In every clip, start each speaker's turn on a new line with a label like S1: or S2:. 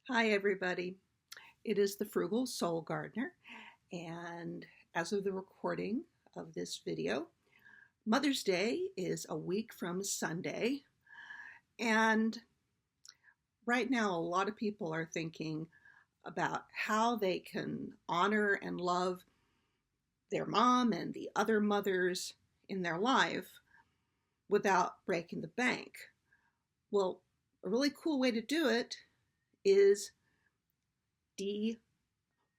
S1: Hi, everybody. It is the Frugal Soul Gardener, and as of the recording of this video, Mother's Day is a week from Sunday, and right now, a lot of people are thinking about how they can honor and love their mom and the other mothers in their life without breaking the bank. Well, a really cool way to do it is D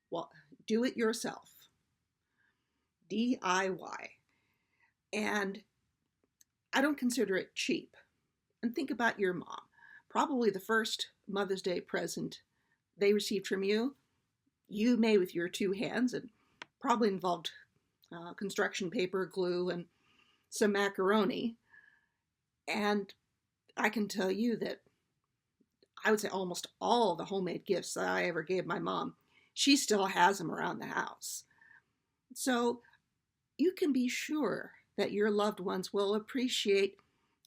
S1: well, do it yourself, DIY. And I don't consider it cheap. And think about your mom. Probably the first Mother's Day present they received from you, you made with your two hands, and probably involved construction paper, glue, and some macaroni. And I can tell you that I would say almost all the homemade gifts that I ever gave my mom, she still has them around the house. So you can be sure that your loved ones will appreciate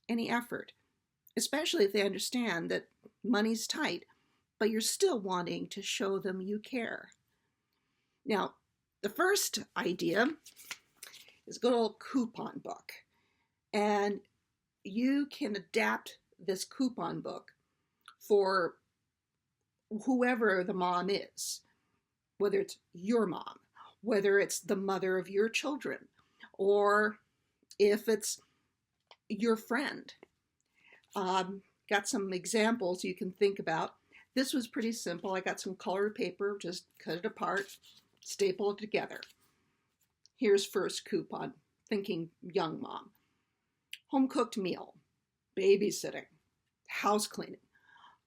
S1: any effort, especially if they understand that money's tight, but you're still wanting to show them you care. Now, the first idea is a good old coupon book. And you can adapt this coupon book for whoever the mom is, whether it's your mom, whether it's the mother of your children, or if it's your friend. Got some examples you can think about. This was pretty simple. I got some colored paper, just cut it apart, staple it together. Here's first coupon, thinking young mom. Home cooked meal, babysitting, house cleaning.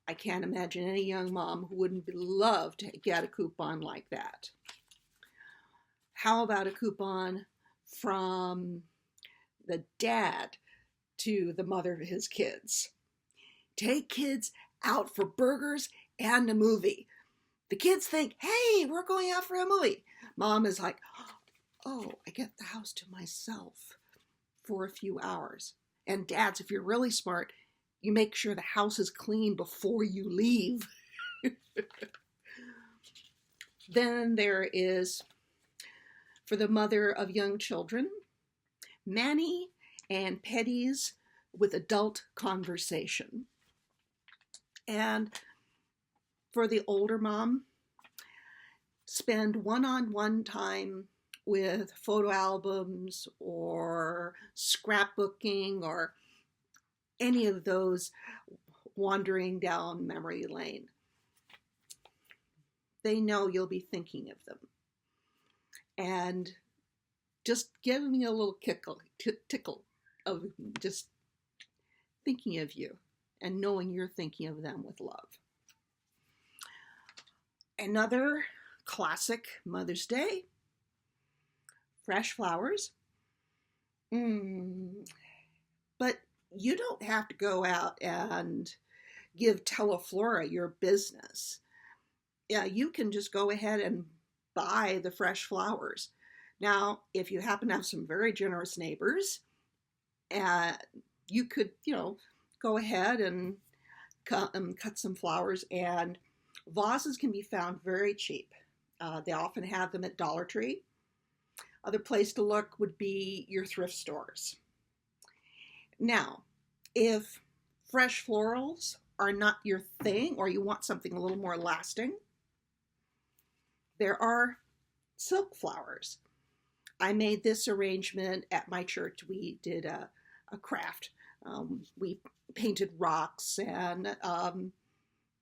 S1: I can't imagine any young mom who wouldn't love to get a coupon like that. How about a coupon from the dad to the mother of his kids? Take kids out for burgers and a movie. The kids think, hey, we're going out for a movie. Mom is like, oh, I get the house to myself for a few hours. And dads, if you're really smart, you make sure the house is clean before you leave. Then there is, for the mother of young children, mani and pedis with adult conversation. And for the older mom, spend one-on-one time with photo albums or scrapbooking or any of those wandering down memory lane. They know you'll be thinking of them. And just give me a little tickle of just thinking of you and knowing you're thinking of them with love. Another classic Mother's Day, fresh flowers. But you don't have to go out and give Teleflora your business. Yeah, you can just go ahead and buy the fresh flowers. Now, if you happen to have some very generous neighbors, you could, go ahead and cut some flowers, and vases can be found very cheap. They often have them at Dollar Tree. Other place to look would be your thrift stores. Now, if fresh florals are not your thing, or you want something a little more lasting, there are silk flowers. I made this arrangement at my church. We did a craft. We painted rocks, and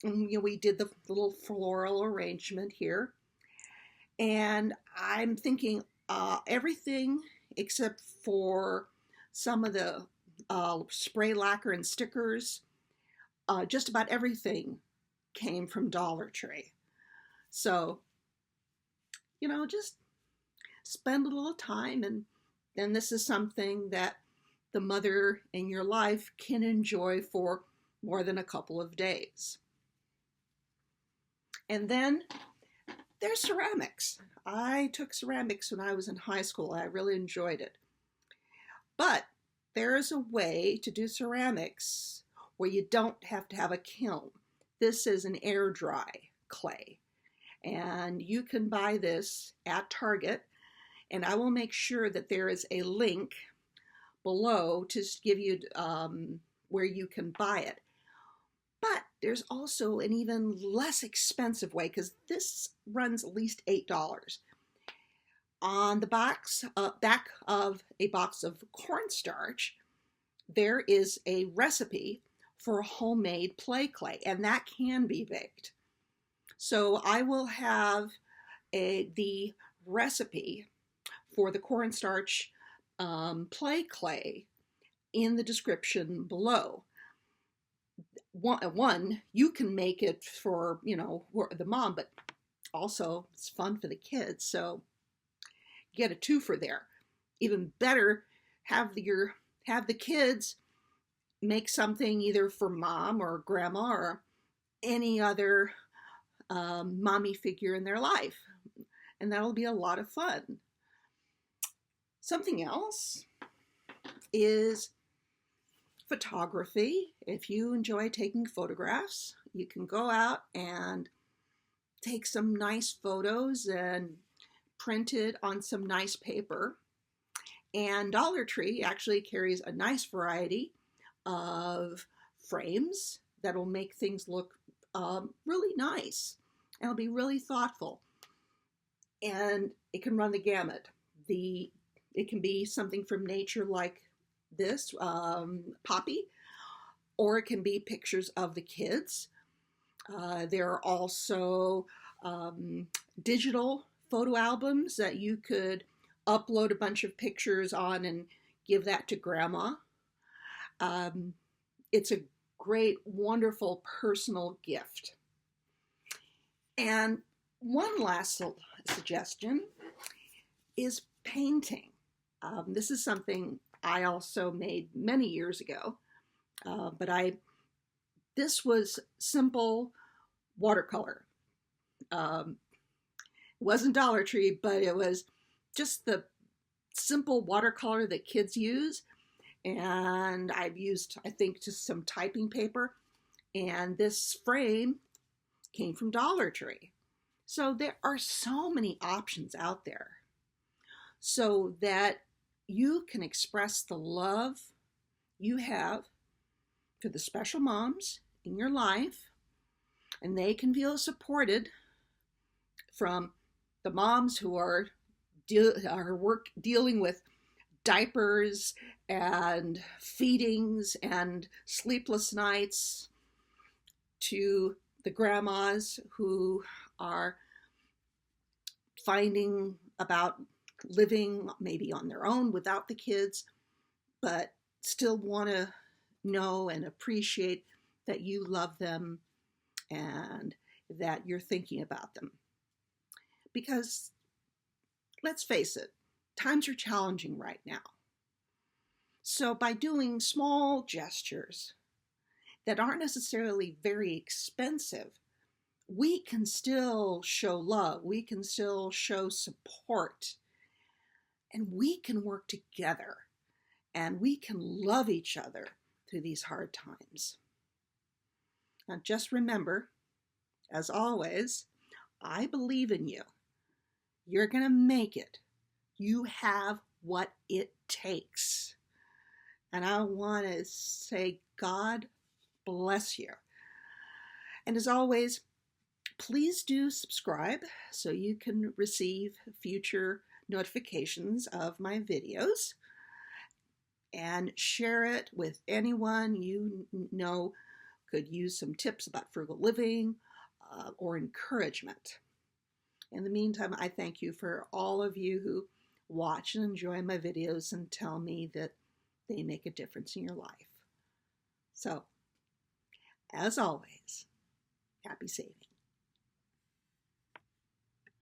S1: we did the little floral arrangement here. And I'm thinking everything except for some of the spray lacquer and stickers, just about everything came from Dollar Tree. So, just spend a little time, and then this is something that the mother in your life can enjoy for more than a couple of days. And then there's ceramics. I took ceramics when I was in high school. I really enjoyed it. But there is a way to do ceramics where you don't have to have a kiln. This is an air dry clay, and you can buy this at Target, and I will make sure that there is a link below to give you where you can buy it. But there's also an even less expensive way, because this runs at least $8. On the back of a box of cornstarch, there is a recipe for homemade play clay, and that can be baked. So I will have the recipe for the cornstarch play clay in the description below. One, you can make it for, the mom, but also it's fun for the kids. So get a twofer there. Even better, have the kids make something either for mom or grandma or any other mommy figure in their life. And that'll be a lot of fun. Something else is photography. If you enjoy taking photographs, you can go out and take some nice photos and print it on some nice paper. And Dollar Tree actually carries a nice variety of frames that'll make things look really nice. And it'll be really thoughtful. And it can run the gamut. It can be something from nature like this, Poppy, or it can be pictures of the kids. There are also digital photo albums that you could upload a bunch of pictures on and give that to grandma. It's a great, wonderful personal gift. And one last suggestion is painting. This is something I also made many years ago, but this was simple watercolor. It wasn't Dollar Tree, but it was just the simple watercolor that kids use. And I've used, I think, just some typing paper. And this frame came from Dollar Tree. So there are so many options out there so that you can express the love you have for the special moms in your life, and they can feel supported from the moms who are dealing with diapers and feedings and sleepless nights, to the grandmas who are finding about living maybe on their own without the kids, but still want to know and appreciate that you love them and that you're thinking about them. Because let's face it, times are challenging right now. So by doing small gestures that aren't necessarily very expensive, we can still show love, we can still show support, and we can work together, and we can love each other through these hard times. Now just remember, as always, I believe in you. You're going to make it. You have what it takes. And I want to say, God bless you. And as always, please do subscribe so you can receive future notifications of my videos, and share it with anyone you know could use some tips about frugal living or encouragement. In the meantime, I thank you for all of you who watch and enjoy my videos and tell me that they make a difference in your life. So, as always, happy saving.